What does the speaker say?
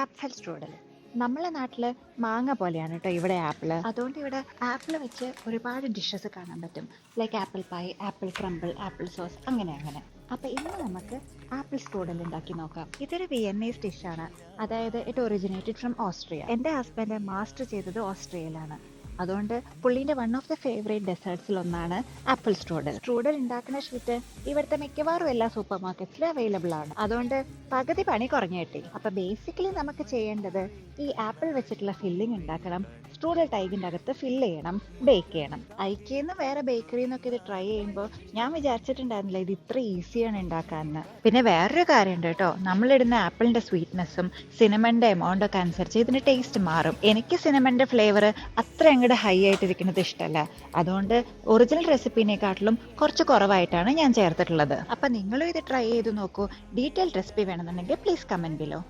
Apple സ്ട്രൂഡൽ. നമ്മളെ നാട്ടില് മാങ്ങ പോലെയാണ് കേട്ടോ ഇവിടെ ആപ്പിള്. അതുകൊണ്ട് ഇവിടെ ആപ്പിൾ വെച്ച് ഒരുപാട് ഡിഷസ് കാണാൻ പറ്റും. Like apple pie, apple crumble, apple sauce, അങ്ങനെ അങ്ങനെ. അപ്പൊ ഇന്ന് നമുക്ക് ആപ്പിൾ സ്ട്രൂഡൽ ഉണ്ടാക്കി നോക്കാം. ഇതൊരു വിയന്നീസ് ഡിഷാണ്. അതായത് ഇറ്റ് ഒറിജിനേറ്റഡ് ഫ്രം ഓസ്ട്രിയ. എൻ്റെ ഹസ്ബൻഡ് മാസ്റ്റർ ചെയ്തത് ഓസ്ട്രിയയിലാണ്. അതുകൊണ്ട് പുള്ളീൻ്റെ വൺ ഓഫ് ദ ഫേവറേറ്റ് ഡെസേർട്സിൽ ഒന്നാണ് ആപ്പിൾ സ്ട്രൂഡൽ. സ്ട്രൂഡൽ ഉണ്ടാക്കുന്ന ഷീറ്റ് ഇവിടുത്തെ മിക്കവാറും എല്ലാ സൂപ്പർ മാർക്കറ്റ്സിലും അവൈലബിൾ ആണ്. അതുകൊണ്ട് പകുതി പണി കുറഞ്ഞു കിട്ടി. അപ്പൊ ബേസിക്കലി നമുക്ക് ചെയ്യേണ്ടത് ഈ ആപ്പിൾ വെച്ചിട്ടുള്ള ഫില്ലിംഗ് ഉണ്ടാക്കണം. സ്ട്രൂഡൽ ടൈഗിൻ്റെ അകത്ത് ഫില്ല് ചെയ്യണം, ബേക്ക് ചെയ്യണം. ഐക്കേന്ന് വേറെ ബേക്കറിയിൽ നിന്നൊക്കെ ഇത് ട്രൈ ചെയ്യുമ്പോൾ ഞാൻ വിചാരിച്ചിട്ടുണ്ടായിരുന്നില്ല ഇത് ഇത്ര ഈസിയാണ് ഉണ്ടാക്കാമെന്ന്. പിന്നെ വേറൊരു കാര്യമുണ്ട് കേട്ടോ, നമ്മളിടുന്ന ആപ്പിളിന്റെ സ്വീറ്റ്നെസ്സും സിനമന്റെ എമൗണ്ട് ഒക്കെ അനുസരിച്ച് ഇതിന്റെ ടേസ്റ്റ് മാറും. എനിക്ക് സിനമന്റെ ഫ്ലേവർ അത്ര അങ്ങോട്ട് ഹൈ ആയിട്ടിരിക്കുന്നത് ഇഷ്ടമല്ല. അതുകൊണ്ട് ഒറിജിനൽ റെസിപ്പിനെക്കാട്ടിലും കുറച്ച് കുറവായിട്ടാണ് ഞാൻ ചേർത്തിട്ടുള്ളത്. അപ്പൊ നിങ്ങളും ഇത് ട്രൈ ചെയ്ത് നോക്കൂ. ഡീറ്റെയിൽഡ് റെസിപ്പി വേണമെന്നുണ്ടെങ്കിൽ പ്ലീസ് കമന്റ് ബിലോ.